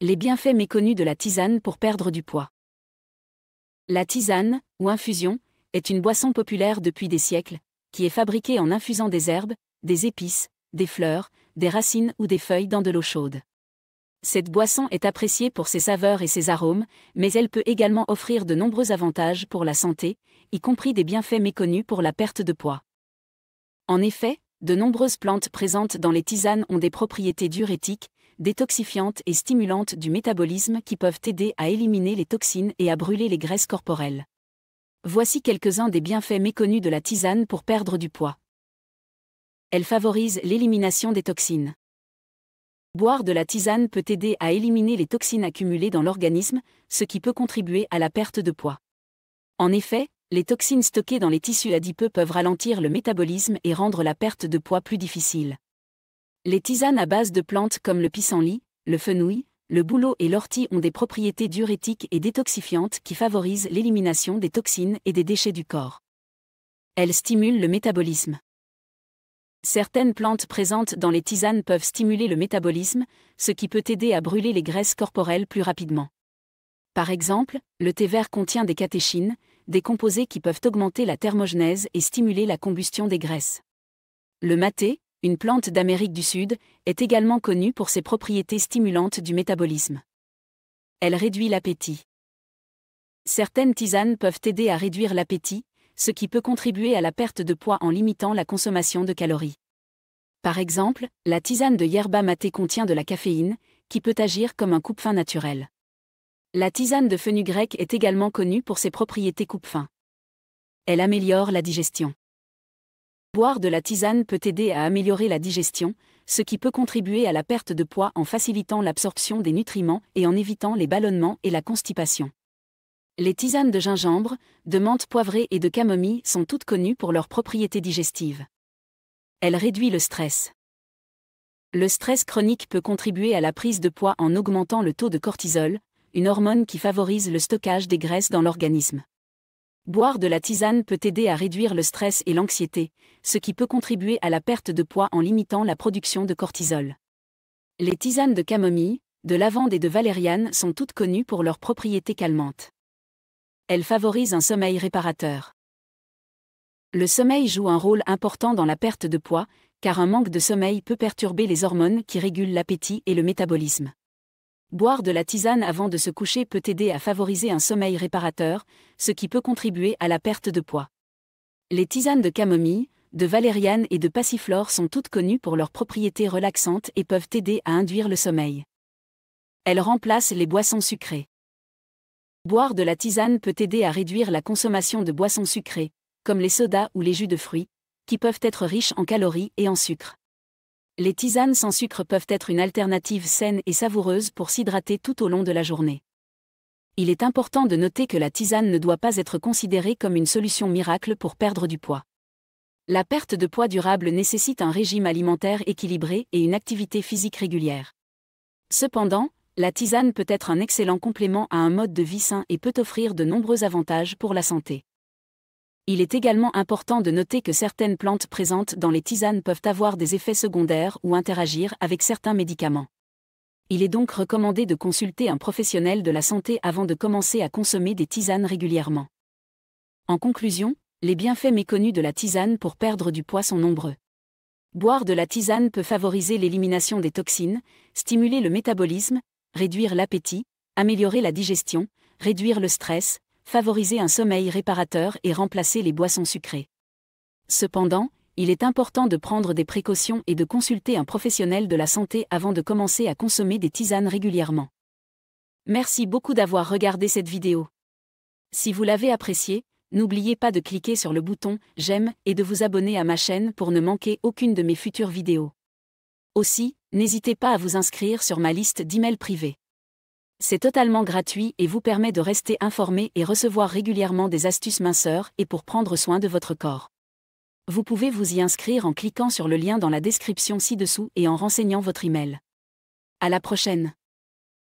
Les bienfaits méconnus de la tisane pour perdre du poids. La tisane, ou infusion, est une boisson populaire depuis des siècles, qui est fabriquée en infusant des herbes, des épices, des fleurs, des racines ou des feuilles dans de l'eau chaude. Cette boisson est appréciée pour ses saveurs et ses arômes, mais elle peut également offrir de nombreux avantages pour la santé, y compris des bienfaits méconnus pour la perte de poids. En effet, de nombreuses plantes présentes dans les tisanes ont des propriétés diurétiques, détoxifiantes et stimulantes du métabolisme qui peuvent aider à éliminer les toxines et à brûler les graisses corporelles. Voici quelques-uns des bienfaits méconnus de la tisane pour perdre du poids. Elle favorise l'élimination des toxines. Boire de la tisane peut aider à éliminer les toxines accumulées dans l'organisme, ce qui peut contribuer à la perte de poids. En effet, les toxines stockées dans les tissus adipeux peuvent ralentir le métabolisme et rendre la perte de poids plus difficile. Les tisanes à base de plantes comme le pissenlit, le fenouil, le bouleau et l'ortie ont des propriétés diurétiques et détoxifiantes qui favorisent l'élimination des toxines et des déchets du corps. Elles stimulent le métabolisme. Certaines plantes présentes dans les tisanes peuvent stimuler le métabolisme, ce qui peut aider à brûler les graisses corporelles plus rapidement. Par exemple, le thé vert contient des catéchines, des composés qui peuvent augmenter la thermogenèse et stimuler la combustion des graisses. Le maté, une plante d'Amérique du Sud, est également connue pour ses propriétés stimulantes du métabolisme. Elle réduit l'appétit. Certaines tisanes peuvent aider à réduire l'appétit, ce qui peut contribuer à la perte de poids en limitant la consommation de calories. Par exemple, la tisane de yerba maté contient de la caféine, qui peut agir comme un coupe-faim naturel. La tisane de fenugrec est également connue pour ses propriétés coupe-faim. Elle améliore la digestion. Boire de la tisane peut aider à améliorer la digestion, ce qui peut contribuer à la perte de poids en facilitant l'absorption des nutriments et en évitant les ballonnements et la constipation. Les tisanes de gingembre, de menthe poivrée et de camomille sont toutes connues pour leurs propriétés digestives. Elle réduit le stress. Le stress chronique peut contribuer à la prise de poids en augmentant le taux de cortisol, une hormone qui favorise le stockage des graisses dans l'organisme. Boire de la tisane peut aider à réduire le stress et l'anxiété, ce qui peut contribuer à la perte de poids en limitant la production de cortisol. Les tisanes de camomille, de lavande et de valériane sont toutes connues pour leurs propriétés calmantes. Elles favorisent un sommeil réparateur. Le sommeil joue un rôle important dans la perte de poids, car un manque de sommeil peut perturber les hormones qui régulent l'appétit et le métabolisme. Boire de la tisane avant de se coucher peut aider à favoriser un sommeil réparateur, ce qui peut contribuer à la perte de poids. Les tisanes de camomille, de valériane et de passiflore sont toutes connues pour leurs propriétés relaxantes et peuvent aider à induire le sommeil. Elles remplacent les boissons sucrées. Boire de la tisane peut aider à réduire la consommation de boissons sucrées, comme les sodas ou les jus de fruits, qui peuvent être riches en calories et en sucre. Les tisanes sans sucre peuvent être une alternative saine et savoureuse pour s'hydrater tout au long de la journée. Il est important de noter que la tisane ne doit pas être considérée comme une solution miracle pour perdre du poids. La perte de poids durable nécessite un régime alimentaire équilibré et une activité physique régulière. Cependant, la tisane peut être un excellent complément à un mode de vie sain et peut offrir de nombreux avantages pour la santé. Il est également important de noter que certaines plantes présentes dans les tisanes peuvent avoir des effets secondaires ou interagir avec certains médicaments. Il est donc recommandé de consulter un professionnel de la santé avant de commencer à consommer des tisanes régulièrement. En conclusion, les bienfaits méconnus de la tisane pour perdre du poids sont nombreux. Boire de la tisane peut favoriser l'élimination des toxines, stimuler le métabolisme, réduire l'appétit, améliorer la digestion, réduire le stress, favoriser un sommeil réparateur et remplacer les boissons sucrées. Cependant, il est important de prendre des précautions et de consulter un professionnel de la santé avant de commencer à consommer des tisanes régulièrement. Merci beaucoup d'avoir regardé cette vidéo. Si vous l'avez appréciée, n'oubliez pas de cliquer sur le bouton « J'aime » et de vous abonner à ma chaîne pour ne manquer aucune de mes futures vidéos. Aussi, n'hésitez pas à vous inscrire sur ma liste d'emails privés. C'est totalement gratuit et vous permet de rester informé et recevoir régulièrement des astuces minceurs et pour prendre soin de votre corps. Vous pouvez vous y inscrire en cliquant sur le lien dans la description ci-dessous et en renseignant votre email. À la prochaine.